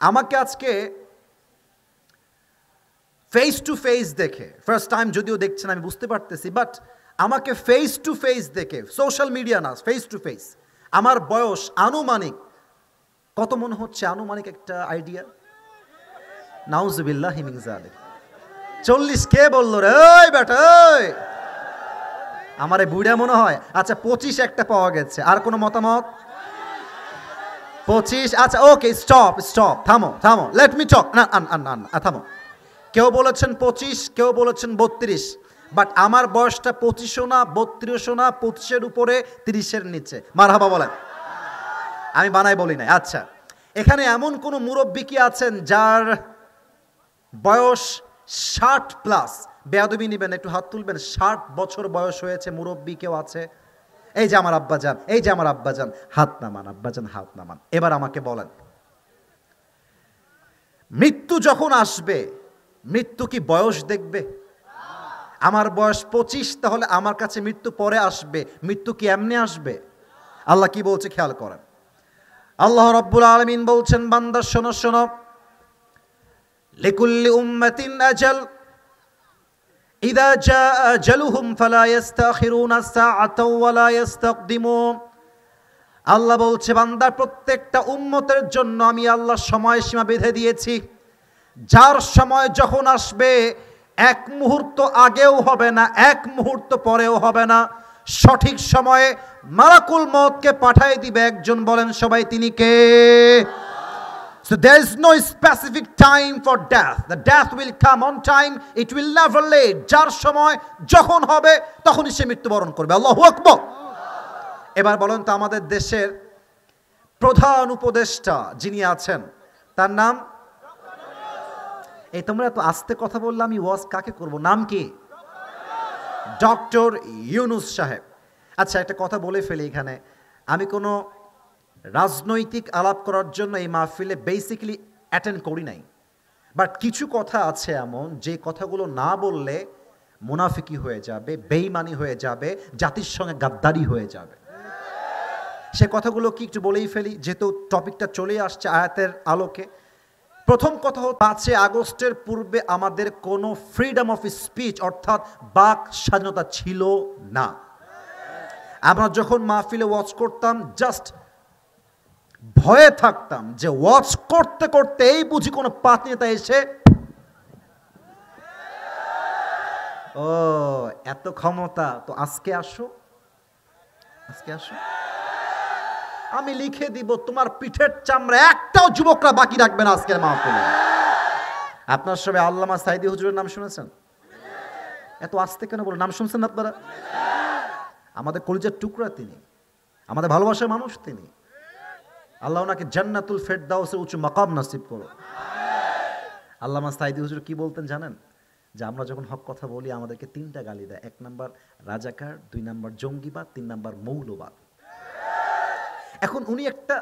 আমাকে আজকে face to face দেখে, ফার্স্ট টাইম যদিও দেখছেন আমি বুঝতে পারতেছি, বাট আমাকে ফেস টু ফেস দেখে, সোশ্যাল মিডিয়া না, ফেস টু ফেস, আমার বয়স আনুমানিক কত মনে হচ্ছে? আনুমানিক একটা আইডিয়া, নাউজুবিল্লাহি মিন যালিক। 40 কে বললো রে? ওই বেটা, ওই আমারে বুড়া মনে হয়। আচ্ছা 25 একটা পাওয়া গেছে। আর কোনো মতামত? 25। আচ্ছা ওকে, স্টপ, থামো, লেট মি টক। না থামো। কেউ বলেছেন 25, কেউ বলেছেন 32, বাট আমার বয়সটা 25ও না, 32ও না, 25-এর উপরে, 30-এর নিচে। মারহাবা বলেন। আমি বানাই বলি নাই। আচ্ছা, এখানে এমন কোন মুরব্বী কি আছেন যার বয়স 60 প্লাস? বেয়াদবি নিবেন, একটু হাত তুলবেন। 60 বছর বয়স হয়েছে মুরব্বী কেউ আছে? এই যে আমার আব্বাজান, হাত নামান। আব্বাজান হাত নামান। এবার আমাকে বলেন, মৃত্যু যখন আসবে, মৃত্যু কি বয়স দেখবে? আমার বয়স 25, তাহলে আমার কাছে মৃত্যু পরে আসবে। মৃত্যু কি এমনি আসবে? আল্লাহ কি বলছে খেয়াল করেন। আল্লাহ রাব্বুল আলামিন বলছেন, বান্দা শোনো শোনো, লিকুল্লি উম্মাতিন আজাল ইযা জা আজালুহুম ফালা ইস্তাখিরুনা সাআতাও ওয়ালা ইস্তাকদিমুন। আল্লাহ বলছে, বান্দা প্রত্যেকটা উম্মতের জন্য আমি আল্লাহ সময়সীমা বেঁধে দিয়েছি। যার সময় যখন আসবে, এক মুহূর্ত আগেও হবে না, এক মুহূর্ত পরেও হবে না। সঠিক সময়ে মালাকুল মউতকে পাঠিয়ে দিবে একজন। বলেন সবাই, তিনি কে? So there is no specific time for death. The death will come on time. It will never late. যার সময় যখন হবে তখনই সে মৃত্যুবরণ করবে। আল্লাহু আকবার। এবার বলেন তো, আমাদের দেশের প্রধান উপদেষ্টা যিনি আছেন, তার নাম? এই তোমরা এত আস্তে কথা বললে আমি ওয়াজ কাকে করব? নাম কি? ডক্টর ইউনূস সাহেব। আচ্ছা, একটা কথা বলে ফেলি এখানে। আমি কোনো রাজনৈতিক আলাপ করার জন্য এই মাহফিলে বেসিক্যালি অ্যাটেন্ড করি নাই, বাট কিছু কথা আছে এমন যে কথাগুলো না বললে মুনাফিকি হয়ে যাবে, বেঈমানি হয়ে যাবে, জাতির সঙ্গে গাদ্দারি হয়ে যাবে। সে কথাগুলো কি একটু বলেই ফেলি, যেহেতু টপিকটা চলে আসছে আয়াতের আলোকে। প্রথম কথা হচ্ছে, 5 আগস্টের পূর্বে আমাদের কোনো ফ্রিডম অফ স্পিচ অর্থাৎ বাক স্বাধীনতা ছিল না। আমরা যখন মাহফিলে ওয়াচ করতাম, জাস্ট ভয়ে থাকতাম যে ওয়াচ করতে করতে এই বুঝি কোনো পাত নেতা এসে, ও এত ক্ষমতা তো আজকে আসো, আমি লিখে দিব তোমার পিঠের চামড়া একটাও যুবকরা বাকি রাখবে না আজকের মাহফিলে। আপনার সবাই আল্লামা সাঈদী হুজুরের নাম শুনেছেন? এত আস্তে কেন বলে? নাম শুনছেন আপনারা? আমাদের কলিজার টুকরা তিনি, আমাদের ভালোবাসার মানুষ তিনি। আল্লাহ ওনাকে জান্নাতুল ফেরদাউসের উঁচু মাকাম নসিব করো। আল্লামা সাঈদী হুজুর কি বলতেন জানেন? যে আমরা যখন হক কথা বলি আমাদেরকে 3টা গালি দেয়। 1 নাম্বার রাজাকার, 2 নাম্বার জঙ্গিবাদ, 3 নাম্বার মৌলবাদ। এখন উনি একটা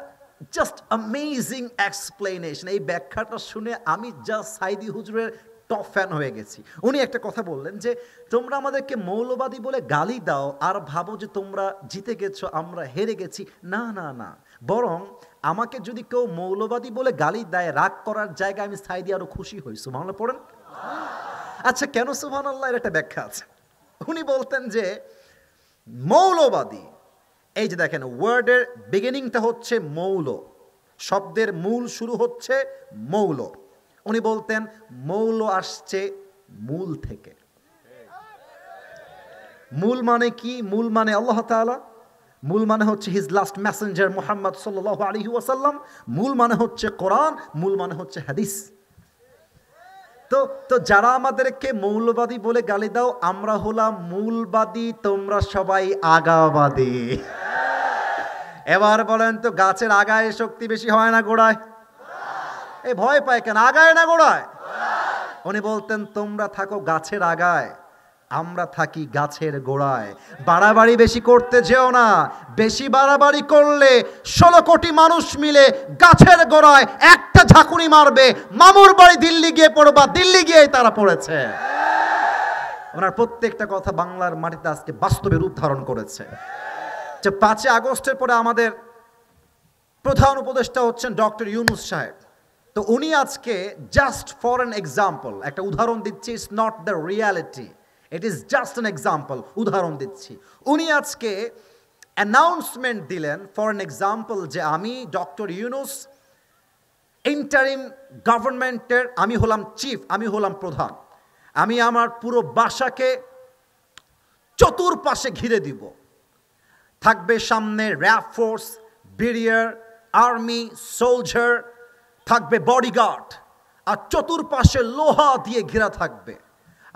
জাস্ট অ্যামেজিং এক্সপ্লেনেশন, এই ব্যাখ্যাটা শুনে আমি জাস্ট সাঈদী হুজুরের টপ ফ্যান হয়ে গেছি। উনি একটা কথা বললেন যে তোমরা আমাদেরকে মৌলবাদী বলে গালি দাও আর ভাবো যে তোমরা জিতে গেছো, আমরা হেরে গেছি। না না না, বরং আমাকে যদি কেউ মৌলবাদী বলে গালি দেয়, রাগ করার জায়গায় আমি সাঈদী আরো খুশি হই। সুবহানাল্লাহ পড়েন। আচ্ছা, কেন সুবহানাল্লাহ? এর একটা ব্যাখ্যা আছে। উনি বলতেন যে মৌলবাদী, এই যে দেখেন ওয়ার্ডের বিগিনিংটা হচ্ছে মৌল, শব্দের মূল শুরু হচ্ছে মৌল। উনি বলতেন মৌল আসছে মূল থেকে। মূল মানে কি? মূল মানে আল্লাহ তাআলা, মূল মানে হচ্ছে হিজ লাস্ট মেসেঞ্জার মুহাম্মদ সাল্লাল্লাহু আলাইহি ওয়াসাল্লাম, মূল মানে হচ্ছে কোরআন, মূল মানে হচ্ছে হাদিস। তো যারা আমাদেরকে মৌলবাদী বলে গালি দাও, আমরা হলাম মূলবাদী, তোমরা সবাই আগাবাদী। এবার বলেন তো, গাছের আগায় শক্তি বেশি হয় না গোড়ায়? এই ভয় পায় কেন? আগায় না গোড়ায়? উনি বলতেন তোমরা থাকো গাছের আগায়, আমরা থাকি গাছের গোড়ায়। বাড়াবাড়ি বেশি করতে যেও না, বেশি বাড়াবাড়ি করলে 16 কোটি মানুষ মিলে গাছের গোড়ায় একটা ঝাঁকুনি মারবে, মামুর বাড়ি দিল্লি গিয়ে পড়বা, দিল্লি গিয়েই তারা পড়েছে। ওনার প্রত্যেকটা কথা বাংলার মাটিতে আজকে বাস্তবে রূপ ধারণ করেছে। যে 5 আগস্টের পরে আমাদের প্রধান উপদেষ্টা হচ্ছেন ডক্টর ইউনূস সাহেব। তো তো উনি আজকে জাস্ট ফর অ্যান এক্সাম্পল একটা উদাহরণ দিচ্ছি, it's not the reality, it is just an example, উদাহরণ দিচ্ছি। উনি আজকে অ্যানাউন্সমেন্ট দিলেন ফর অ্যান এক্সাম্পল যে আমি ডক্টর ইউনূস ইন্টারিম গভর্নমেন্টের আমি হলাম চিফ, আমি হলাম প্রধান, আমি আমার পুরো বাসাকে চতুর্পাশে ঘিরে দিব, থাকবে সামনে RAB force, BDR, army, soldier, থাকবে বডিগার্ড, আর চতুর্পাশে লোহা দিয়ে ঘেরা থাকবে,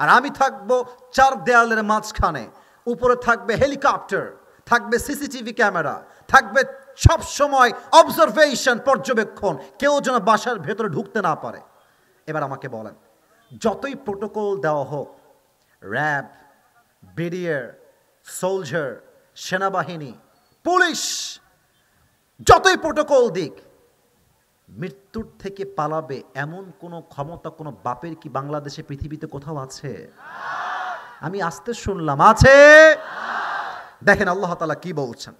আর আমি থাকবো চার দেয়ালের মাঝখানে, উপরে থাকবে হেলিকপ্টার, থাকবে সিসিটিভি ক্যামেরা, থাকবে সব সময় অবজারভেশন, পর্যবেক্ষণ, কেউ যেন বাসার ভেতরে ঢুকতে না পারে। এবার আমাকে বলেন, যতই প্রোটোকল দেওয়া হোক, র্যাব, বিডিআর, সোলজার, সেনাবাহিনী, পুলিশ, যতই প্রোটোকল দিক, মৃত্যুর থেকে পালাবে এমন কোনো ক্ষমতা কোনো বাপের কি বাংলাদেশে পৃথিবীতে কোথাও আছে? আমি আসতে শুনলাম আছে। দেখেন আল্লাহ তাআলা কি বলছেন।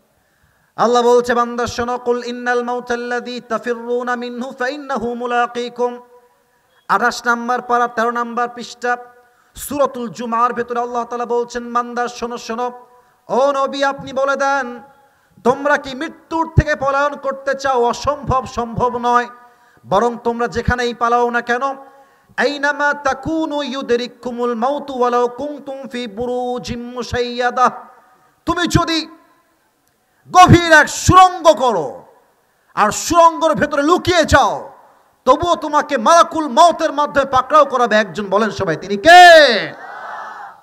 আল্লাহ বলছে, বান্দা শোনো, কুল ইন্নাল মাউতাল্লাযী তাফিররুনা মিনহু ফাইন্নাহু মুলাকীকুম। 28 নম্বর পারা 13 নম্বর পৃষ্ঠা সূরাতুল জুমার ভেতরে আল্লাহ তাআলা বলছেন, বান্দা শোনো শোনো, ও নবী আপনি বলে দেন, তোমরা কি মৃত্যুর থেকে পলায়ন করতে চাও? অসম্ভব, সম্ভব নয়। বরং তোমরা যেখানেই পালাও না কেন, আইনামা তাকুনু ইউদরিকুমুল মাউতু ওয়ালাউ কুনতুম ফি বুরুজিম মুশাইয়াদা। তুমি যদি গভীর এক সুড়ঙ্গ করো আর সুড়ঙ্গের ভেতরে লুকিয়ে যাও, তবুও তোমাকে মালাকুল মউতের মাধ্যমে পাকড়াও করাবে একজন। বলেন সবাই, তিনি কে?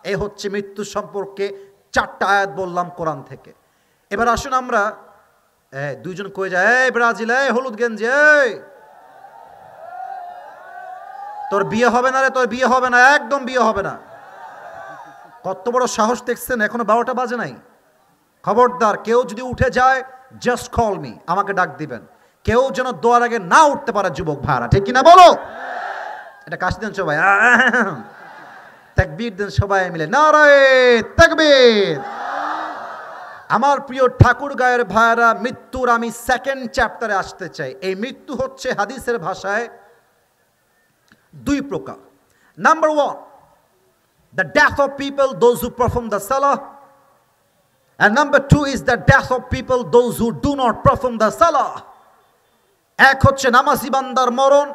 এই হচ্ছে মৃত্যু সম্পর্কে 4টা আয়াত বললাম কোরআন থেকে। এবার আসুন আমরা দুইজন কয়ে যায়, এই ব্রাজিল, এই হলুদ গেঞ্জি, এই তোর বিয়ে হবে না রে, তোর বিয়ে হবে না, একদম বিয়ে হবে না। কত বড় সাহস দেখছেন, এখনো 12টা বাজে নাই। খবরদার, কেউ যদি উঠে যায় জাস্ট কল মি, আমাকে ডাক দিবেন। কেউ যেন দোয়ার আগে না উঠতে পারে যুবক ভাড়া, ঠিক কিনা বলো? এটা কাশি দেন সবাই, তাকবীর দেন সবাই মিলে, নারায়ে তাকবীর। আমার প্রিয় ঠাকুর গায়ের ভাইরা, মৃত্যুর আমি 2nd চ্যাপ্টারে আসতে চাই। এই মৃত্যু হচ্ছে হাদিসের ভাষায় 2 প্রকার। Number 1, the death of people, those who perform the salah, and number 2 is the death of people, those who do not perform the salah. এক হচ্ছে নামাজি বান্দার মরণ,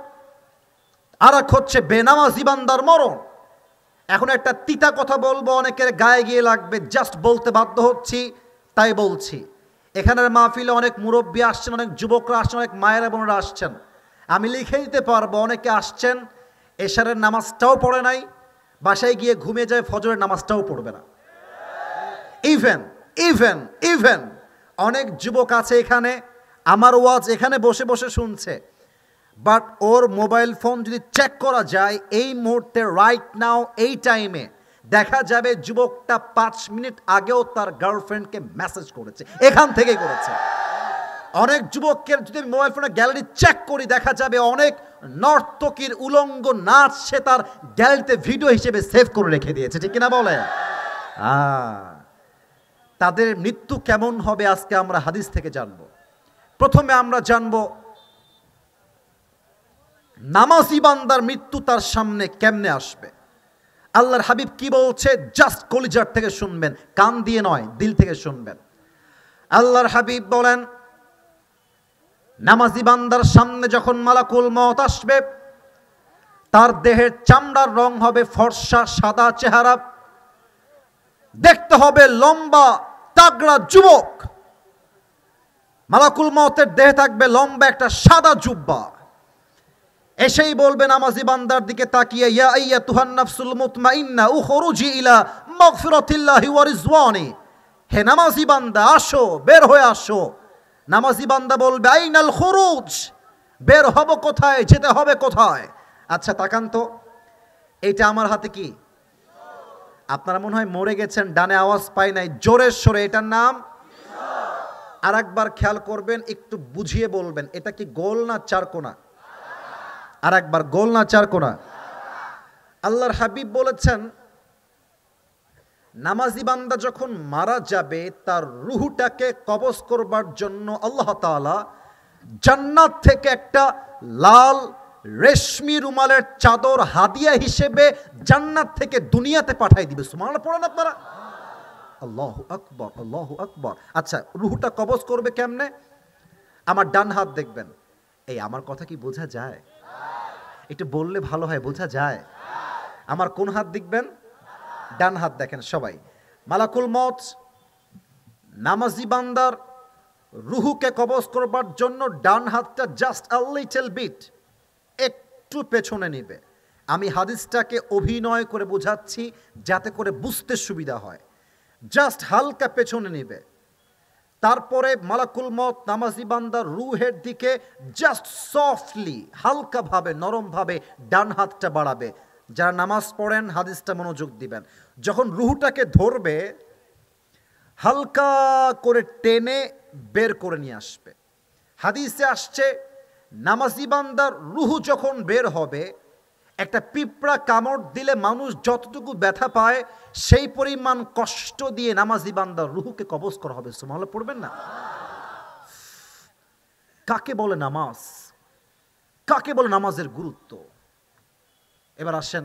আর এক হচ্ছে বেনামাজি বান্দার মরণ। এখন একটা তিতা কথা বলবো, অনেকের গায়ে গিয়ে লাগবে, জাস্ট বলতে বাধ্য হচ্ছি, তাই বলছি। এখানের মাহফিলে অনেক মুরব্বী আসছেন, অনেক যুবকরা আসছেন, অনেক মায়েরা বোনেরা আসছেন। আমি লিখে দিতে পারবো, অনেকে আসছেন এশারের নামাজটাও পড়ে নাই, বাসায় গিয়ে ঘুমিয়ে যায়, ফজরের নামাজটাও পড়বে না। ইভেন অনেক যুবক আছে এখানে, আমার ওয়াজ এখানে বসে বসে শুনছে, বাট ওর মোবাইল ফোন যদি চেক করা যায় এই মুহূর্তে, রাইট নাও, এই টাইমে, দেখা যাবে যুবকটা 5 মিনিট আগেও তার গার্লফ্রেন্ডকে মেসেজ করেছে, এখান থেকে করেছে। অনেক যুবকের যদি মোবাইল ফোনে গ্যালারি চেক করি, দেখা যাবে অনেক নর্তকীর উলঙ্গ নাচ সে তার গ্যালারিতে ভিডিও হিসেবে সেভ করে রেখে দিয়েছে, ঠিক কিনা বলে? তাদের মৃত্যু কেমন হবে আজকে আমরা হাদিস থেকে জানব। প্রথমে আমরা জানব নামাজি বান্দার মৃত্যু তার সামনে কেমনে আসবে। আল্লাহর হাবিব কি বলছে, জাস্ট কলিজার থেকে শুনবেন, কান দিয়ে নয়, দিল থেকে শুনবেন। আল্লাহর হাবিব বলেন, নামাজি বান্দার সামনে যখন মালাকুল মউত আসবে, তার দেহের চামড়ার রং হবে ফর্সা সাদা চেহারা, দেখতে হবে লম্বা তাগড়া যুবক। মালাকুল মউতের দেহে থাকবে লম্বা একটা সাদা জুব্বা। এসেই বলবে নামাজি বান্দার দিকে তাকিয়ে, ইয়া আইয়াতুহান নাফসুল মুতমাইন্না উখরুজি ইলা মাগফিরাতিল্লাহি ওয়া রিজওয়ানি। হে নামাজি বান্দা, আসো, বের হয়ে আসো। নামাজি বান্দা বলবে, আইনাল খুরুজ, বের হব কোথায়, যেতে হবে কোথায়? আচ্ছা তাকান তো, এইটা আমার হাতে কি? আপনারা মনে হয় মরে গেছেন, ডানে আওয়াজ পাই নাই, জোরে সরে, এটার নাম। আর একবার খেয়াল করবেন, একটু বুঝিয়ে বলবেন, এটা কি গোল না চারকোনা? আর একবার, গোল না চারকোনা? আল্লাহর হাবিব বলেছেন, নামাজি বান্দা যখন মারা যাবে, তার রুহটাকে কবজ করবার জন্য আল্লাহ তাআলা জান্নাত থেকে একটা লাল রেশমি রুমালের চাদর হাদিয়া হিসেবে জান্নাত থেকে দুনিয়াতে পাঠাই দিবে। সুবহানাল্লাহ পড়েন আপনারা? আল্লাহু আকবার, আল্লাহু আকবার। আচ্ছা, রুহটা কবজ করবে কেমনে? আমার ডান হাত দেখবেন। এই আমার কথা কি বোঝা যায়? একটু বললে ভালো হয়, বোঝা যায়? আমার কোন হাত দেখবেন? ডান হাত দেখেন সবাই। মালাকুল মউত নামাজি বান্দার রুহুকে কবজ করবার জন্য ডান হাতটা জাস্ট আ লিটল বিট একটু পেছনে নেবে। আমি হাদিসটাকে অভিনয় করে বোঝাচ্ছি যাতে করে বুঝতে সুবিধা হয়। জাস্ট হালকা পেছনে নেবে, তারপরে মালাকুল মউত নামাজি বান্দার রুহের দিকে জাস্ট সফটলি, হালকাভাবে, নরমভাবে ডান হাতটা বাড়াবে। যারা নামাজ পড়েন হাদিসটা মনোযোগ দিবেন। যখন রুহটাকে ধরবে হালকা করে টেনে বের করে নিয়ে আসবে। হাদিসে আসছে নামাজি বান্দার রুহু যখন বের হবে, একটা পিঁপড়া কামড় দিলে মানুষ যতটুকু ব্যথা পায় সেই পরিমাণ কষ্ট দিয়ে নামাজি বান্দার রুহুকে কবজ করা হবে। সুবহানাল্লাহ পড়বেন না? কাকে বলে নামাজ? কাকে বলে নামাজের গুরুত্ব? এবার আসেন,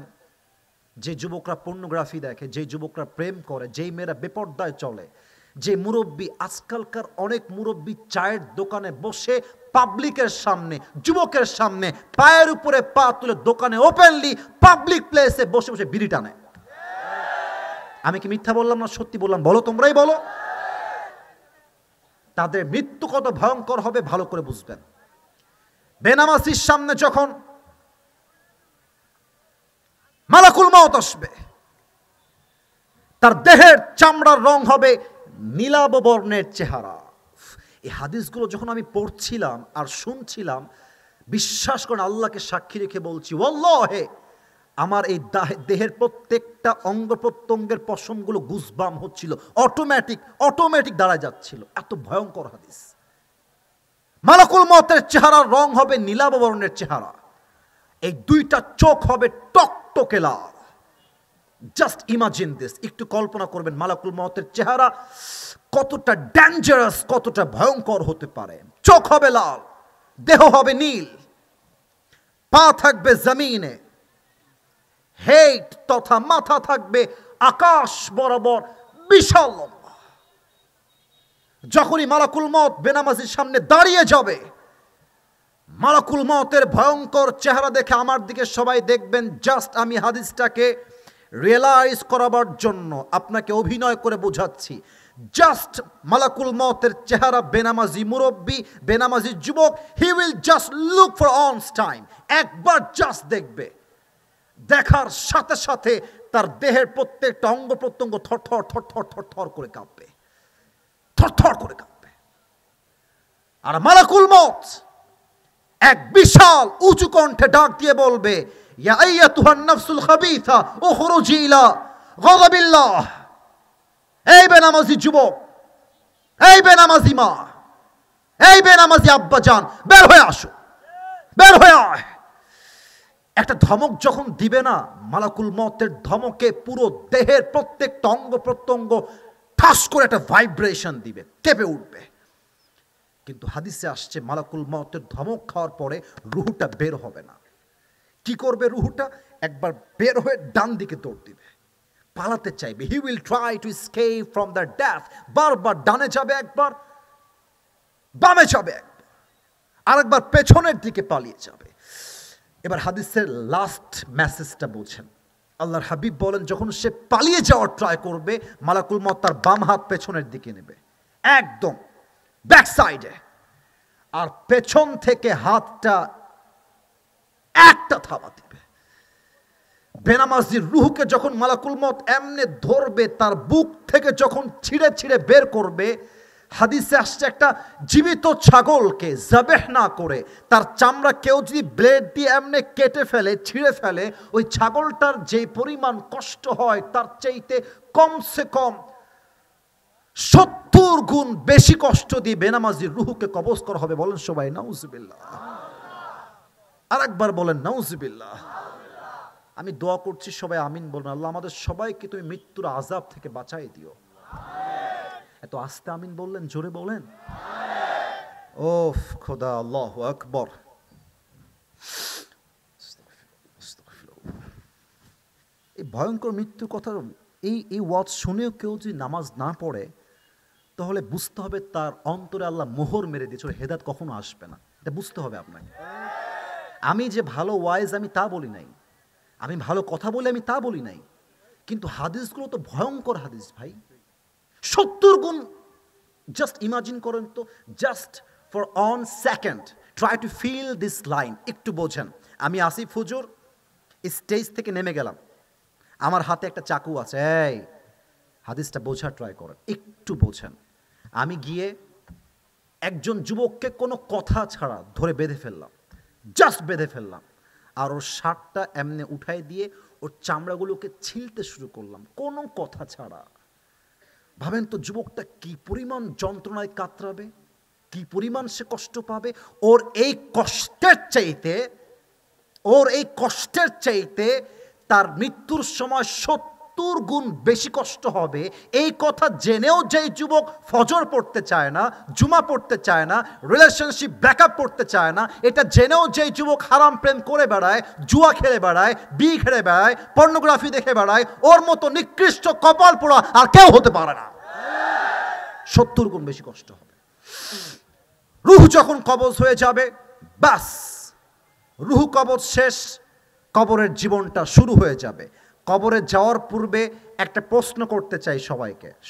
যে যুবকরা পর্নোগ্রাফি দেখে, যে যুবকরা প্রেম করে, যেই মেয়েরা বেপর্দায় চলে, যে মুরব্বী, আজকালকার অনেক মুরব্বী চায়ের দোকানে বসে পাবলিকের সামনে, যুবকের সামনে পায়ের উপরে পা তুলে দোকানে ওপেনলি পাবলিক প্লেসে বসে বসে বিড়ি টানে। আমি কি মিথ্যা বললাম না সত্যি বললাম? বলো, তোমরাই বলো। তাদের মৃত্যু কত ভয়ঙ্কর হবে ভালো করে বুঝবেন। বেনামাজির সামনে যখন মালাকুল মউত আসবে, তার দেহের চামড়ার রং হবে নীলাভ বর্ণের চেহারা। এই হাদিসগুলো যখন আমি পড়ছিলাম আর শুনছিলাম, বিশ্বাস করেন, আল্লাহকে সাক্ষী রেখে বলছি, ওয়াল্লাহে আমার এই দেহের প্রত্যেকটা অঙ্গ প্রত্যঙ্গের পশমগুলো গুজবাম হচ্ছিল, অটোমেটিক দাঁড়ায় যাচ্ছিল। এত ভয়ঙ্কর হাদিস। মালাকুল মউতের চেহারার রং হবে নীলাভ বর্ণের চেহারা। এই দুইটা চোখ হবে টকটকে লাল। জাস্ট ইমাজিন দিস, একটু কল্পনা করবেন মালাকুল মউতের চেহারা কতটা ডেঞ্জারাস, কতটা ভয়ঙ্কর হতে পারে। চোখ হবে লাল, দেহ হবে নীল, পা থাকবে জমিনে, হেড তথা মাথা থাকবে আকাশ বরাবর বিশাল লম্বা। যখনই মালাকুল মউত বেনামাজির সামনে দাঁড়িয়ে যাবে, মালাকুল মউতের ভয়ঙ্কর চেহারা দেখে আমার দিকে সবাই দেখবেন। জাস্ট আমি হাদিসটাকে রিয়েলাইজ করাবার জন্য আপনাকে অভিনয় করে বোঝাচ্ছি। জাস্ট মালাকুল মউতের চেহারা, বেনামাজি মুরব্বী, বেনামাজি যুবক, he will just look for once time, একবার জাস্ট দেখবে। দেখার সাথে সাথে তার দেহের প্রত্যেকটা অঙ্গ প্রত্যঙ্গ থরথর থরথর থরথর করে কাঁপবে, থরথর করে কাঁপবে। আর মালাকুল মউত এক বিশাল উঁচু কণ্ঠে ডাক দিয়ে বলবে, ইয়া আইয়াতুহান নাফসুল খাবিসা উখরুজি ইলা গাযাবিল্লাহ। এই বেনামাজি যুবক, এই বেনামাজি মা, এই বেনামাজি আব্বাজান, বের হয়ে আসো, বের হয়ে আয়। একটা ধমক যখন দিবে না, মালাকুল মউতের ধমকে পুরো দেহের প্রত্যেকটা অঙ্গ প্রত্যঙ্গ ঠাস করে একটা ভাইব্রেশন দিবে, কেঁপে উঠবে। কিন্তু হাদিসে আসছে মালাকুল মউতের ধমক খাওয়ার পরে রুহুটা বের হবে না। কি করবে রুহুটা? একবার বের হয়ে ডান দিকে দৌড় দিবে, পালাতে চাইবে। He will try to escape from the death. বারবার ডানে যাবে একবার, বামে যাবে একবার, আরেকবার পেছনের দিকে পালিয়ে যাবে। এবার হাদিসের লাস্ট মেসেজটা বলছেন। আল্লাহর হাবিব বলেন, যখন সে পালিয়ে যাওয়ার ট্রাই করবে, মালাকুল মউত তার বাম হাত পেছনের দিকে নেবে, একদম ব্যাক সাইডে, আর পেছন থেকে হাতটা একটা থাবা দিবে। বেনামাজির রুহকে যখন মালাকুল মউত এমনে ধরবে, তার বুক থেকে যখন ছিঁড়ে ছিঁড়ে বের করবে, হাদিসে আসছে একটা জীবিত ছাগলকে জবেহ না করে তার চামড়া কেউ যদি ব্লেড দিয়ে এমনে কেটে ফেলে, ছিঁড়ে ফেলে, ওই ছাগলটার যে পরিমাণ কষ্ট হয় তার চাইতে কমসে কম 70 গুণ বেশি কষ্ট দিয়ে বেনামাজির রুহুকে কবজ করা হবে। বলেন সবাই নাউজুবিল্লাহ। আর একবার বলেন নাউজুবিল্লাহ। আমি দোয়া করছি, সবাই আমিন বলুন। আল্লাহ আমাদের সবাইকে তুমি মৃত্যুর আযাব থেকে বাঁচাই দিও। এত আস্তে আমিন বললেন, জোরে বলেন। ওফ খোদা, আল্লাহু আকবার। ভয়ঙ্কর মৃত্যুর কথা, এই ওয়াজ শুনেও কেউ যদি নামাজ না পড়ে, তাহলে বুঝতে হবে তার অন্তরে আল্লাহ মোহর মেরে দিয়েছে, ওর হেদায়েত কখনো আসবে না। এটা বুঝতে হবে আপনাকে। আমি যে ভালো ওয়াইজ আমি তা বলি নাই, আমি ভালো কথা বলে আমি তা বলি নাই, কিন্তু হাদিসগুলো তো ভয়ঙ্কর হাদিস ভাই। 70 গুণ। জাস্ট ইমাজিন করেন তো, just for one second try to feel this line. একটু বোঝেন, আমি আসিফ হুজুর স্টেজ থেকে নেমে গেলাম, আমার হাতে একটা চাকু আছে, এই হাদিসটা বোঝার ট্রাই করেন, একটু বোঝেন। আমি গিয়ে একজন যুবককে কোনো কথা ছাড়া ধরে বেঁধে ফেললাম, জাস্ট বেঁধে ফেললাম, আর ওর শার্টটা এমনি উঠাই দিয়ে ওর চামড়াগুলোকে ছিলতে শুরু করলাম কোনো কথা ছাড়া। ভাবেন তো যুবকটা কি পরিমাণ যন্ত্রণায় কাতরাবে, কি পরিমাণ সে কষ্ট পাবে। ওর এই কষ্টের চাইতে তার মৃত্যুর সময় 70 গুণ বেশি কষ্ট হবে। এই কথা জেনেও যেই যুবক ফজর পড়তে চায় না, জুমা পড়তে চায় না, রিলেশনশিপ ব্রেকআপ পড়তে চায় না, এটা জেনেও যেই যুবক হারাম প্রেম করে বেড়ায়, জুয়া খেলে বেড়ায়, বিড়ি খেলে বেড়ায়, পর্নোগ্রাফি দেখে বেড়ায়, ওর মতো নিকৃষ্ট কপাল পোড়া আর কেউ হতে পারে না। 70 গুণ বেশি কষ্ট হবে। রূহ যখন কবজ হয়ে যাবে, বাস রূহ কবজ শেষ, কবরের জীবনটা শুরু হয়ে যাবে। কবরে যাওয়ার পূর্বে একটা প্রশ্ন করতে চাই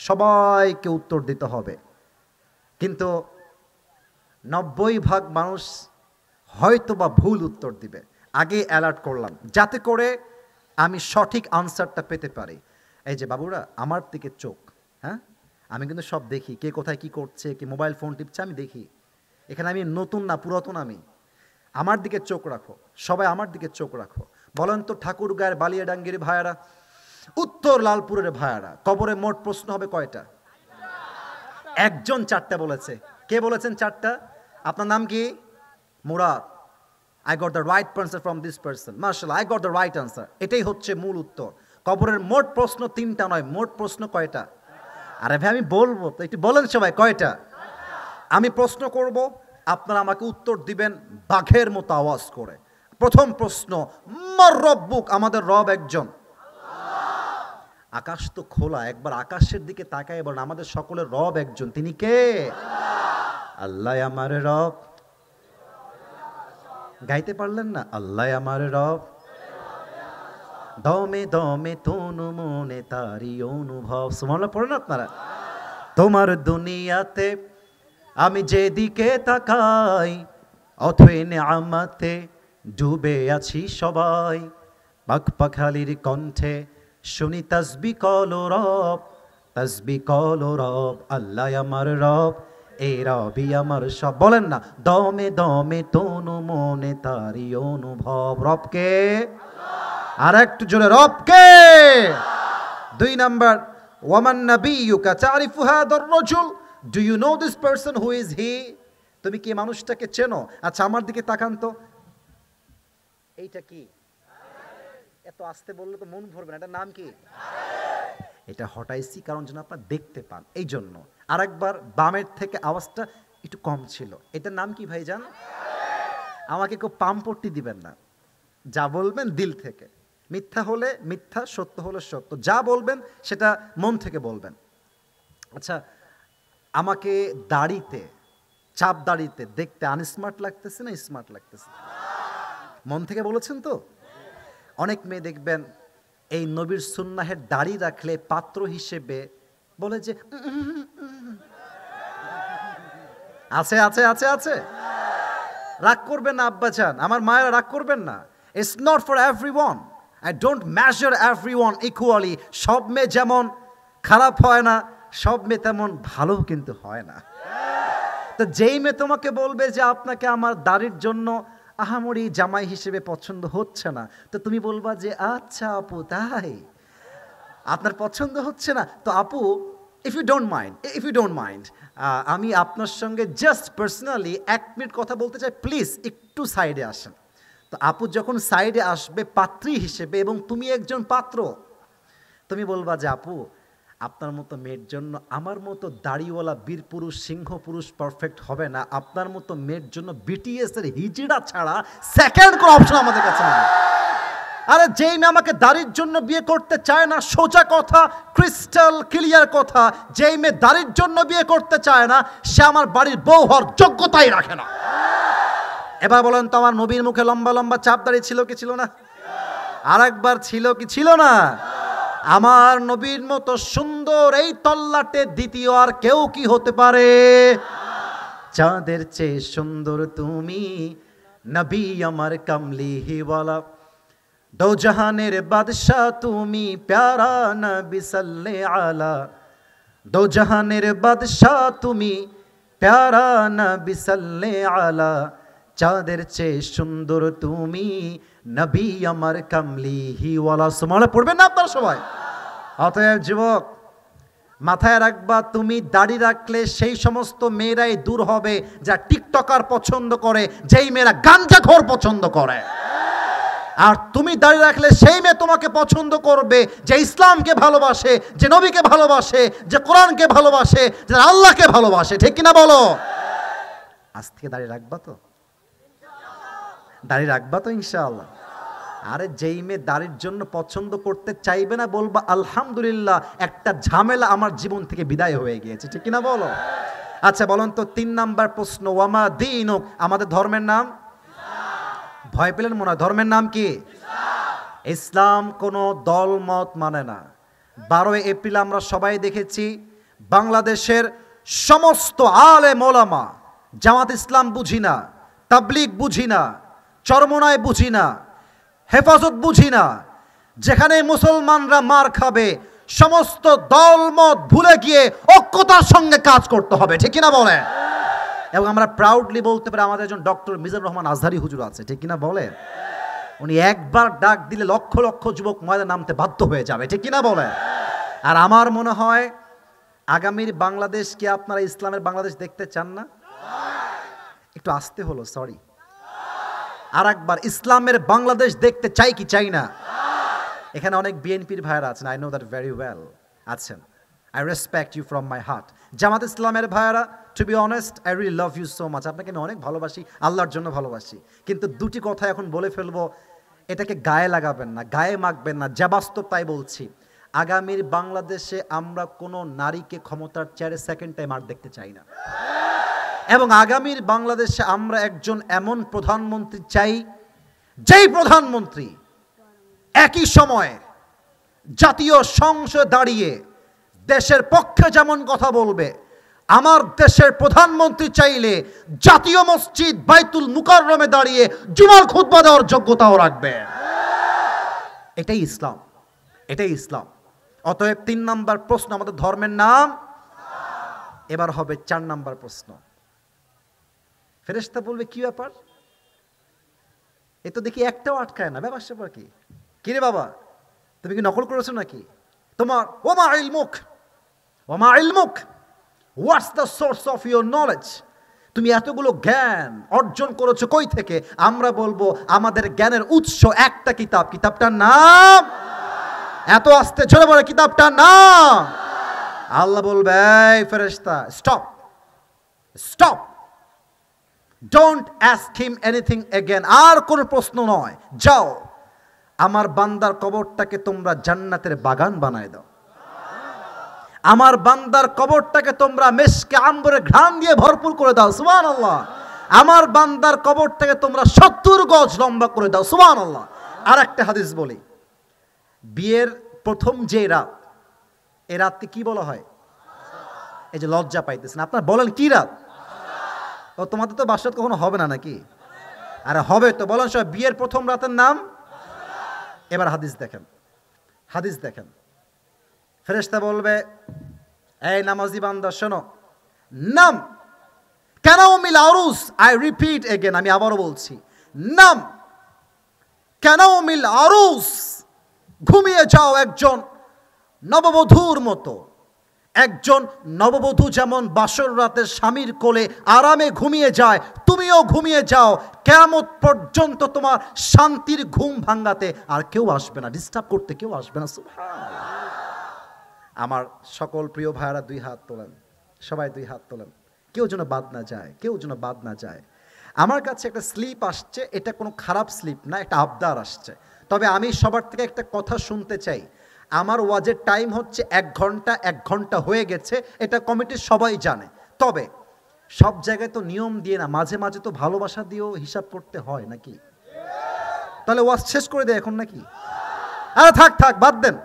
সবাইকে উত্তর দিতে হবে, কিন্তু 90% মানুষ হয়তো বা ভুল উত্তর দিবে। আগে অ্যালার্ট করলাম যাতে করে আমি সঠিক আনসারটা পেতে পারি। এই যে বাবুরা, আমার দিকে চোখ, হ্যাঁ, আমি কিন্তু সব দেখি, কে কোথায় কি করছে, কি মোবাইল ফোন টিপছে, আমি দেখি। এখানে আমি নতুন না পুরাতন, আমার দিকে চোখ রাখো, সবাই আমার দিকে চোখ রাখো। বলেন তো ঠাকুরগাঁয়ের বালিয়াডাঙ্গির ভাইয়ারা, উত্তর লালপুরের ভাইয়ারা, কবরে মোট প্রশ্ন হবে কয়টা? একজন 4টা বলেছে। কে বলেছেন 4টা? আপনার নাম কি? Murad. I got the right answer from this person. মাশাআল্লাহ, I got the right answer. এটাই হচ্ছে মূল উত্তর। কবরের মোট প্রশ্ন 3টা নয়, মোট প্রশ্ন কয়টা? আরে ভাই আমি বলবো তো, একটু বলেন সবাই কয়টা। আমি প্রশ্ন করব, আপনারা আমাকে উত্তর দিবেন বাঘের মতো আওয়াজ করে। প্রথম প্রশ্ন, মার রব্বুক, আমাদের রব একজন। আকাশ তো খোলা, একবার আকাশের দিকে তাকায় বলেন আমাদের সকলের রব একজন, তিনি কে? আল্লাহ আমার রব। গাইতে পারলেন না? আল্লাহ আমার রব, দমে দমে তনু মনে তারি অনুভব। সুবহানাল্লাহ পড়েন আপনারা? তোমার দুনিয়াতে আমি যেদিকে তাকাই, অথই নেয়ামতে ডুবে আছি সবাই। পাখ পাখালির কণ্ঠে শুনি তাসবিহ কলো রব, তাসবিহ কলো রব। আল্লাহ আমার রব, এই রবই আমার সব। বলেন না, দমে দমে তনু মনে তারি অনুভব। রবকে? আর একটু জোরে, রবকে। 2 নাম্বার, ওয়ামান নাবিয়্যুকা তারিফু হাদার রাজুল, do you know this person, who is he? তুমি কি মানুষটাকে চেনো? আচ্ছা আমার দিকে তাকান তো, এইটা কি? এত আস্তে বললে তো মন ভরবে না, এটার নাম কি? এটা হটাইছি কারণ যেন আপনারা দেখতে পান, এই জন্য। আরেকবার বামের থেকে আওয়াজটা একটু কম ছিল। এটার নাম কি ভাইজান? আমাকে কেউ পাম্পট্টি দিবেন না, যা বলবেন দিল থেকে। মিথ্যা হলে মিথ্যা, সত্য হলে সত্য, যা বলবেন সেটা মন থেকে বলবেন। আচ্ছা, আমাকে দাড়িতে, চাপ দাড়িতে দেখতে আনস্মার্ট লাগতেছে না স্মার্ট লাগতেছে? মন থেকে বলেছেন তো? অনেক মেয়ে দেখবেন এই নবীর সুন্নাহের দাড়ি রাখলে পাত্র হিসেবে বলে যে আছে আছে আছে আছে। রাগ করবেন না আব্বাজান, আমার মায়েরা রাগ করবেন না। It's not for everyone, I don't measure everyone equally. সব মেয়ে যেমন খারাপ হয় না, সব মেয়ে তেমন ভালো কিন্তু হয় না। তো যেই মেয়ে তোমাকে বলবে যে আপনাকে আমার দাড়ির জন্য আহামরি জামাই হিসেবে পছন্দ হচ্ছে না, তো তুমি বলবা যে আচ্ছা আপু তাই, আপনার পছন্দ হচ্ছে না তো আপু, ইফ ইউ ডোন্ট মাইন্ড আমি আপনার সঙ্গে জাস্ট পার্সোনালি 1 মিনিট কথা বলতে চাই, প্লিজ একটু সাইডে আসেন। তো আপু যখন সাইডে আসবে পাত্রী হিসেবে, এবং তুমি একজন পাত্র, তুমি বলবা যে আপু আপনার মতো মেয়ের জন্য আমার মতো দাড়িওয়ালা বীর পুরুষ সিংহ পুরুষ পারফেক্ট হবে না, আপনার মতো মেয়ের জন্য বিটিএস এর হিজড়া ছাড়া সেকেন্ড কোনো অপশন আমাদের কাছে নেই। আরে যেই মেয়ে আমাকে দাড়ির জন্য বিয়ে করতে চায় না, সোজা কথা, ক্রিস্টাল ক্লিয়ার কথা, যেই মেয়ে দাড়ির জন্য বিয়ে করতে চায় না, সে আমার বাড়ির বউ হওয়ার যোগ্যতাই রাখে না। এবার বলেন তো, আমার নবীর মুখে লম্বা লম্বা চাপ দাড়ি ছিল কি ছিল না? আর একবার ছিল কি ছিল না? আমার নবীর মতো সুন্দর এই তল্লাটে দ্বিতীয় আর কেউ কি হতে পারে? চাঁদের চেয়ে সুন্দর তুমি, নবী আমার কামলিওয়ালা, দো জাহানের বাদশাহ তুমি, প্যারা নবী সাল্লে আলা, দো জাহানের বাদশাহ তুমি, প্যারা নবী সাল্লে আলা, চাঁদের চেয়ে সুন্দর তুমি, নবী আমার কামলিওয়ালা। সুবহানাল্লাহ পড়বেন না আপনারা সবাই? অতএব যুবক, মাথায় রাখবা, তুমি দাড়ি রাখলে সেই সমস্ত মেয়েরাই দূর হবে যা টিকটকার পছন্দ করে, যেই মেয়েরা গাঞ্জাখোর পছন্দ করে। আর তুমি দাড়ি রাখলে সেই মেয়ে তোমাকে পছন্দ করবে যে ইসলামকে ভালোবাসে, যে নবীকে ভালোবাসে, যে কোরআনকে ভালোবাসে, যে আল্লাহকে ভালোবাসে। ঠিক কিনা বলো? আজ থেকে দাড়ি রাখবা তো? দাড়ি রাখবা তো ইনশাআল্লাহ? আরে যেই মেয়ে দাড়ির জন্য পছন্দ করতে চাইবে না, বলবা আলহামদুলিল্লাহ, একটা ঝামেলা আমার জীবন থেকে বিদায় হয়ে গিয়েছে। ঠিক কিনা বলো? আচ্ছা বলুন তো, 3 নাম্বার প্রশ্ন, ওয়ামা দীনুক, আমাদের ধর্মের নাম? ভয় পেলেন মনে হয়? ধর্মের নাম কি? ইসলাম কোনো দল মত মানে না। 12 এপ্রিল আমরা সবাই দেখেছি বাংলাদেশের সমস্ত আলেম ওলামা, জামাত ইসলাম বুঝি না, তাবলিগ বুঝি না, চরমনায় বুঝি না, হেফাজত বুঝি না, যেখানে মুসলমানরা মার খাবে, সমস্ত দলমত ভুলে গিয়ে ঐক্যতার সঙ্গে কাজ করতে হবে। ঠিক কিনা বলে? এবং আমরা প্রাউডলি বলতে পারি আমাদের একজন ডক্টর মিজানুর রহমান আজহারি হুজুর আছে। ঠিক কিনা বলে? উনি একবার ডাক দিলে লক্ষ লক্ষ যুবক ময়দানে নামতে বাধ্য হয়ে যাবে। ঠিক কিনা বলে? আর আমার মনে হয় আগামীর বাংলাদেশ কি আপনারা ইসলামের বাংলাদেশ দেখতে চান না? একটু আসতে হলো, সরি। আর একবার, ইসলামের বাংলাদেশ দেখতে চাই কি চাই না? এখানে অনেক বিএনপির ভাইরা আছেন, I know that very well আছেন। I respect you from my heart. Jamaat ইসলামের ভাইরা, to be honest, I really love you so much. আপনাকে আমি অনেক ভালোবাসি, আল্লাহর জন্য ভালোবাসি। কিন্তু দুটি কথা এখন বলে ফেলবো, এটাকে গায়ে লাগাবেন না, গায়ে মাখবেন না, যা বাস্তব তাই বলছি। আগামীর বাংলাদেশে আমরা কোনো নারীকে ক্ষমতার চেয়ারে সেকেন্ড টাইম আর দেখতে চাই না। এবং আগামীর বাংলাদেশে আমরা একজন এমন প্রধানমন্ত্রী চাই, যেই প্রধানমন্ত্রী একই সময়ে জাতীয় সংসদে দাঁড়িয়ে দেশের পক্ষে যেমন কথা বলবে, আমার দেশের প্রধানমন্ত্রী চাইলে জাতীয় মসজিদ বাইতুল মুকাররমে দাঁড়িয়ে জুমার খুতবা দেওয়ার যোগ্যতাও রাখবে। এটাই ইসলাম, এটাই ইসলাম। অতএব 3 নাম্বার প্রশ্ন, আমাদের ধর্মের নাম। এবার হবে 4 নাম্বার প্রশ্ন। ফেরেশতা বলবে, কি ব্যাপার? এ তো দেখি একটাও আটকায় না, ব্যাপার স্যাপার কি? কিরে বাবা, তুমি কি নকল করেছো নাকি? তোমার ওমা ইলমুক, ওমা ইলমুক, what's the source of your knowledge? তুমি এতগুলো জ্ঞান অর্জন করেছো কই থেকে? আমরা বলবো আমাদের জ্ঞানের উৎস একটা কিতাব, কিতাবটার নাম, এত আস্তে জোরে বলে, কিতাবটার নাম। আল্লাহ বলবে, এই ফেরেশতা, stop, stop, don't ask him anything again. আর কোনো প্রশ্ন নয়, যাও আমার বান্দার কবরটাকে তোমরা জান্নাতের বাগান বানায় দাও। আমার বান্দার কবরটাকে তোমরা মেশকে আম্বরের ঘ্রাণ দিয়ে ভরপুর করে দাও। সুবহানাল্লাহ। আমার বান্দার কবরটাকে তোমরা 70 গজ লম্বা করে দাও। সুবহানাল্লাহ। আর একটা হাদিস বলি, বিয়ের প্রথম যে রাত, এই রাতকে কি বলা হয়? এই যে লজ্জা পাইতেছেন আপনার, বলেন কি রাত? ও তোমাদের তো বাসরাত কখনো হবে না নাকি? আরে হবে তো, বলেন সব, বিয়ের প্রথম রাতের নাম। এবার হাদিস দেখেন, হাদিস দেখেন। ফেরেশতা বলবে, এই নামাজি বান্দা শোনো, নাম কানাউমিল আরুস, আই রিপিট এগেন, আমি আবারও বলছি, নাম কানাউমিল আরুস, ঘুমিয়ে যাও একজন নববধূর মতো। একজন নববধূ যেমন বাসর রাতে স্বামীর কোলে আরামে ঘুমিয়ে যায়, তুমিও ঘুমিয়ে যাও। কিয়ামত পর্যন্ত তোমার শান্তির ঘুম ভাঙাতে আর কেউ আসবে না, ডিস্টার্ব করতে কেউ আসবে না। সুবহানাল্লাহ। আমার সকল প্রিয় ভাইরা 2 হাত তোলেন, সবাই 2 হাত তোলেন, কেউ যেন বাদ না যায়, কেউ যেন বাদ না যায়। আমার কাছে একটা স্লিপ আসছে, এটা কোনো খারাপ স্লিপ না, একটা আবদার আসছে। তবে আমি সবার থেকে একটা কথা শুনতে চাই। আমার ওয়াজের টাইম হচ্ছে 1 ঘন্টা হয়ে গেছে, এটা কমিটির সবাই জানে। তবে সব জায়গায় তো নিয়ম দিয়ে না, মাঝে মাঝে তো ভালোবাসা দিয়েও হিসাব করতে হয় নাকি? তাহলে ওয়াজ শেষ করে দেয় এখন নাকি? আরে থাক বাদ দেন।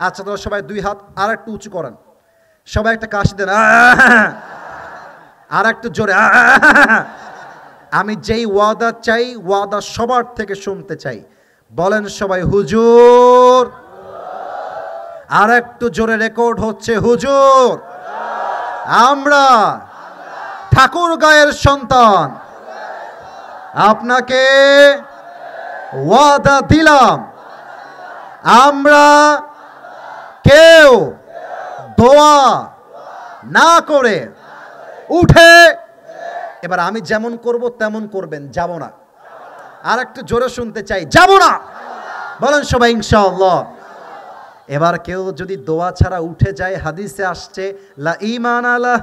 আচ্ছা, তোরা সবাই 2 হাত আর একটু উঁচু করেন, সবাই একটা কাশি দেন, আর একটু জোরে। আমি যেই ওয়াদা চাই, ওয়াদা সবার থেকে শুনতে চাই। বলেন সবাই হুজুর। আর একটু জোরে রেকর্ড হচ্ছে, হুজুর। আমরা ঠাকুরগাঁয়ের সন্তান, আপনাকে ওয়াদা দিলাম, আমরা কেউ দোয়া না করে উঠে, এবার আমি যেমন করব তেমন করবেন, যাব না। আর একটু জোরে শুনতে চাই, যাব না। বলেন সবাই ইনশাআল্লাহ। এবার কেউ যদি দোয়া ছাড়া উঠে যায়, হাদিসে আসছে লা ঈমান আলা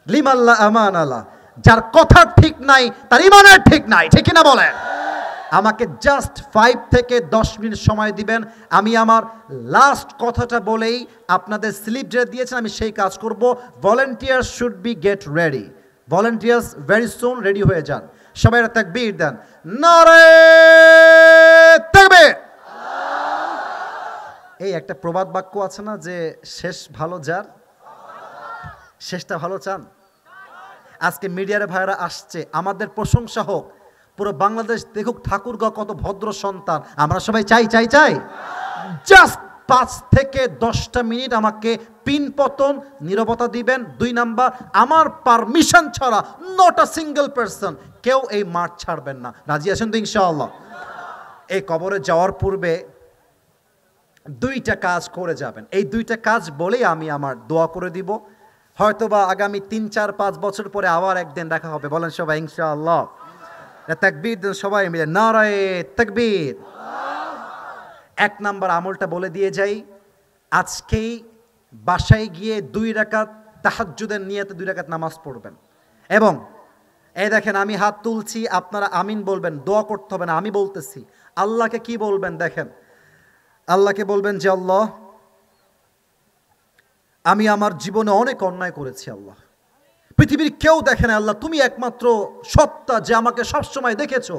লিমান লা আমান আলা, যার কথা ঠিক নাই তার ঈমানের ঠিক নাই, ঠিক কি না বলেন? আমাকে জাস্ট 5 থেকে 10 মিনিট সময় দিবেন, আমি আমার লাস্ট কথাটা বলেই আপনাদের স্লিপ যেটা দিয়েছেন আমি সেই কাজ করব। Volunteers should be get ready, volunteers very soon ready হয়ে যান। সবাই তাকবীর দেন, নারে তাকবীর। এই একটা প্রবাদ বাক্য আছে না যে শেষ ভালো যার, শেষটা ভালো চান? আজকে মিডিয়ার ভাইরা আসছে, আমাদের প্রশংসা হোক, পুরো বাংলাদেশ দেখুক ঠাকুরগাঁও কত ভদ্র সন্তান। আমরা সবাই চাই চাই চাই। জাস্ট 5 থেকে 10টা মিনিট আমাকে পিন পতন নীরবতা দিবেন। 2 নাম্বার, আমার পারমিশন ছাড়া নট আ সিঙ্গেল পারসন কেউ এই মাঠ ছাড়বেন না। রাজি আছেন তো ইনশাআল্লাহ? এই কবরে যাওয়ার পূর্বে 2টা কাজ করে যাবেন। এই 2টা কাজ বলেই আমি আমার দোয়া করে দিব। হয়তোবা আগামী 3, 4, 5 বছর পরে আবার একদিন দেখা হবে। বলেন সবাই ইনশাআল্লাহ। তাকবীর দেন সবাই মিলে, নারায়ে তাকবীর। 1 নাম্বার আমলটা বলে দিয়ে যাই, আজকেই বাসায় গিয়ে 2 রাকাত তাহাজ্জুদের নিয়তে 2 রাকাত নামাজ পড়বেন। এবং এই দেখেন আমি হাত তুলছি, আপনারা আমিন বলবেন, দোয়া করতে হবে না, আমি বলতেছি। আল্লাহকে কি বলবেন দেখেন, আল্লাহকে বলবেন যে আল্লাহ, আমি আমার জীবনে অনেক অন্যায় করেছি আল্লাহ, পৃথিবীর কেউ দেখে না আল্লাহ, তুমি একমাত্র সত্তা যে আমাকে সবসময় দেখেছো।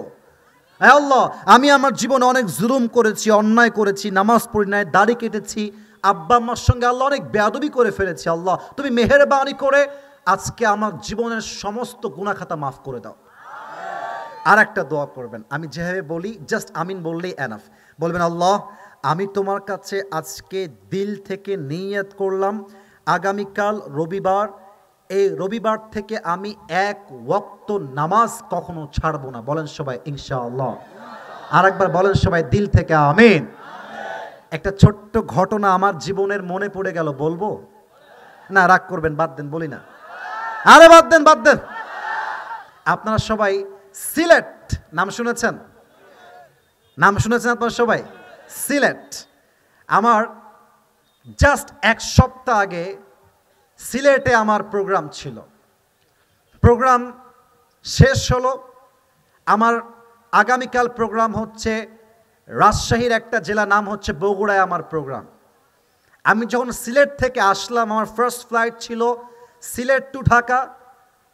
আল্লাহ, আমি আমার জীবনে অনেক জুলুম করেছি, অন্যায় করেছি, নামাজ পড়ি নাই, দাড়ি কেটেছি, আব্বা আম্মার সঙ্গে আল্লাহ অনেক বেয়াদবি করে ফেলেছি। আল্লাহ তুমি মেহেরবানি করে আজকে আমার জীবনের সমস্ত গুনাহ খাতা মাফ করে দাও। আর একটা দোয়া করবেন, আমি যেভাবে বলি জাস্ট আমিন বললেই এনাফ। বলবেন আল্লাহ, আমি তোমার কাছে আজকে দিল থেকে নিয়ত করলাম, আগামীকাল রবিবার, এই রবিবার থেকে আমি 1 ওয়াক্ত নামাজ কখনো ছাড়বো না। বলেন সবাই ইনশাআল্লাহ। আর একবার বলেন সবাই দিল থেকে আমিন। একটা ছোট্ট ঘটনা আমার জীবনের মনে পড়ে গেল, বলবো না? রাগ করবেন, বাদ দেন, বলি না? আরে বাদ দেন, বাদ দেন। আপনারা সবাই সিলেট নাম শুনেছেন? নাম শুনেছেন আপনারা সবাই? সিলেট। আমার জাস্ট 1 সপ্তাহ আগে সিলেটে আমার প্রোগ্রাম ছিল। প্রোগ্রাম শেষ হলো, আমার আগামীকাল প্রোগ্রাম হচ্ছে রাজশাহীর একটা জেলা, নাম হচ্ছে বগুড়ায় আমার প্রোগ্রাম। আমি যখন সিলেট থেকে আসলাম, আমার ফার্স্ট ফ্লাইট ছিল Sylhet to Dhaka,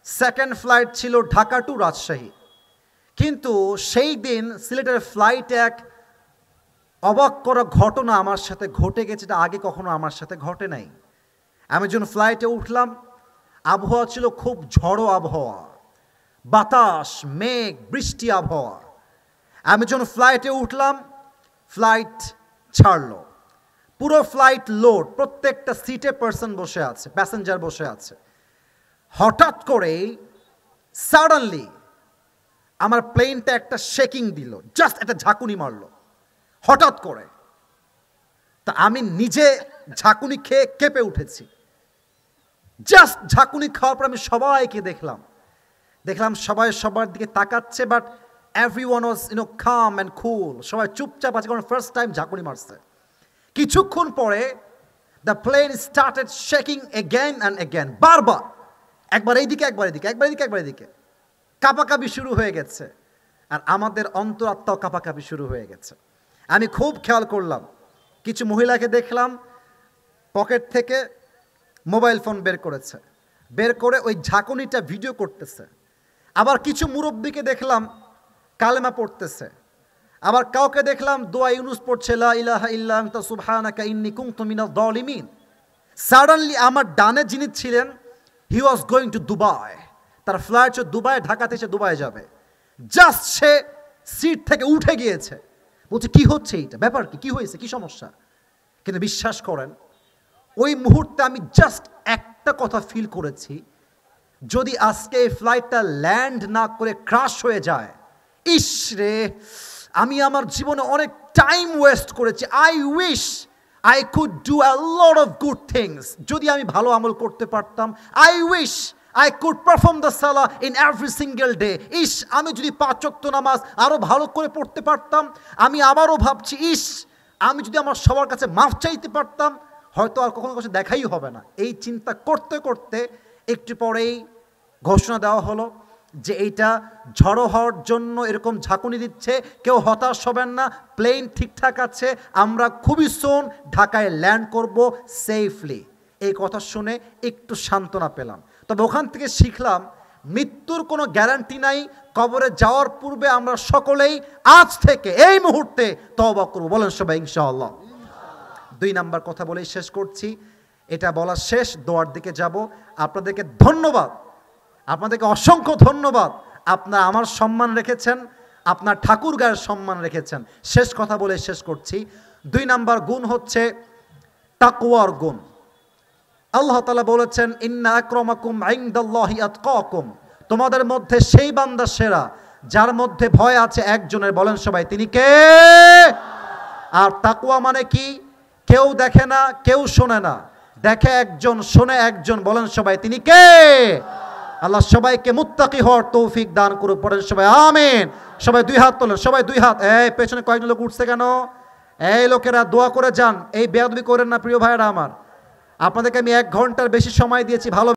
second flight ছিল ঢাকা টু রাজশাহী। কিন্তু সেই দিন সিলেটের ফ্লাইটে এক অবাক করা ঘটনা আমার সাথে ঘটে গেছে, এটা আগে কখনো আমার সাথে ঘটে নাই। আমি যখন ফ্লাইটে উঠলাম, আবহাওয়া ছিল খুব ঝড়ো আবহাওয়া, বাতাস, মেঘ, বৃষ্টি আবহাওয়া। আমি যখন ফ্লাইটে উঠলাম, ফ্লাইট ছাড়লো, পুরো ফ্লাইট লোড, প্রত্যেকটা সিটে পার্সন বসে আছে, প্যাসেঞ্জার বসে আছে। হঠাৎ করেই সাডেনলি আমার প্লেনটা একটা শেকিং দিল, জাস্ট একটা ঝাঁকুনি মারলো হঠাৎ করে। তা আমি নিজে ঝাঁকুনি খেয়ে কেঁপে উঠেছি। জাস্ট ঝাঁকুনি খাওয়ার পর আমি সবাইকে দেখলাম সবাই সবার দিকে তাকাচ্ছে, but everyone was calm and cool, সবাই চুপচাপ আছে, কারণ ফার্স্ট টাইম ঝাঁকুনি মারছে। কিছুক্ষণ পরে the plane started shaking again and again, বারবার, একবার এইদিকে একবার এদিকে, একবার এদিকে একবার এদিকে, কাঁপাকাঁপি শুরু হয়ে গেছে। আর আমাদের অন্তরাত্মাও কাঁপাকাঁপি শুরু হয়ে গেছে। আমি খুব খেয়াল করলাম, কিছু মহিলাকে দেখলাম পকেট থেকে মোবাইল ফোন বের করেছে, বের করে ওই ঝাঁকুনিটা ভিডিও করতেছে। আবার কিছু মুরব্বীকে দেখলাম কালেমা পড়তেছে, আবার কাউকে দেখলাম দোয়া ইউনুস পড়ছে, লা ইলাহা ইল্লা আনতা সুবহানাকা ইন্নী কুনতু মিনাজ জালিমিন। সাডেনলি আমার ডানে যিনি ছিলেন, হি ওয়াজ গোয়িং টু দুবাই, তার ফ্লাইট দুবাই, ঢাকা থেকে দুবাই যাবে। জাস্ট সে সিট থেকে উঠে গিয়েছে, বলছে কি হচ্ছে এইটা, ব্যাপার কি, কি হয়েছে, কি সমস্যা? কিন্তু বিশ্বাস করেন, ওই মুহূর্তে আমি জাস্ট একটা কথা ফিল করেছি, যদি আজকে এই ফ্লাইটটা ল্যান্ড না করে ক্রাশ হয়ে যায়, ইস রে, আমি আমার জীবনে অনেক টাইম ওয়েস্ট করেছি। I wish I could do a lot of good things. যদি আমি ভালো আমল করতে পারতাম, I wish I could perform the salah in every single day. ইস, আমি যদি 5 ওয়াক্ত নামাজ আরো ভালো করে পড়তে পারতাম। আমি আবারও ভাবছি, ইস, আমি যদি আমার সবার কাছে মাফ চাইতে পারতাম, হয়তো আর কখনো কাছে দেখাই হবে না। এই চিন্তা করতে করতে একটু পরেই ঘোষণা দেওয়া হলো যে এইটা ঝড়ো হওয়ার জন্য এরকম ঝাঁকুনি দিচ্ছে, কেউ হতাশ হবেন না, প্লেন ঠিকঠাক আছে, আমরা খুবই সুন ঢাকায় ল্যান্ড করব সেফলি। এই কথা শুনে একটু সান্ত্বনা পেলাম। তবে ওখান থেকে শিখলাম, মৃত্যুর কোনো গ্যারান্টি নাই। কবরে যাওয়ার পূর্বে আমরা সকলেই আজ থেকে এই মুহূর্তে তওবা করব। বলেন সবাই ইনশাআল্লাহ। 2 নাম্বার কথা বলেই শেষ করছি, এটা বলা শেষ, দোয়ার দিকে যাব। আপনাদেরকে ধন্যবাদ, আপনাদেরকে অসংখ্য ধন্যবাদ। আপনারা আমার সম্মান রেখেছেন, আপনার ঠাকুর গায়ের সম্মান রেখেছেন। শেষ কথা বলে শেষ করছি। 2 নাম্বার গুণ হচ্ছে তাকওয়ার গুণ। আল্লাহ তাআলা বলেছেন, ইন্না আকরামাকুম ইনদাল্লাহি আতকাকুম, তোমাদের মধ্যে সেই বান্দা সেরা যার মধ্যে ভয় আছে একজনের। বলেন সবাই, তিনি কে? আর তাকওয়া মানে কি? কেউ দেখে না, কেউ শোনে না, দেখে একজন, শোনে একজন। বলেন সবাই, তিনি কে? আল্লাহ সবাইকে মুত্তাকি হওয়ার তৌফিক দান করুক। পড়েন সবাই আমিন। সবাই 2 হাত তোলেন, সবাই 2 হাত। এই পেছনে কয়েকজন লোক উঠছে কেন? এই লোকেরা দোয়া করে যান, এই বেয়াদবি করেন না প্রিয় ভাইরা আমার। আপনাদেরকে আমি 1 ঘন্টার বেশি সময় দিয়েছি, ভালো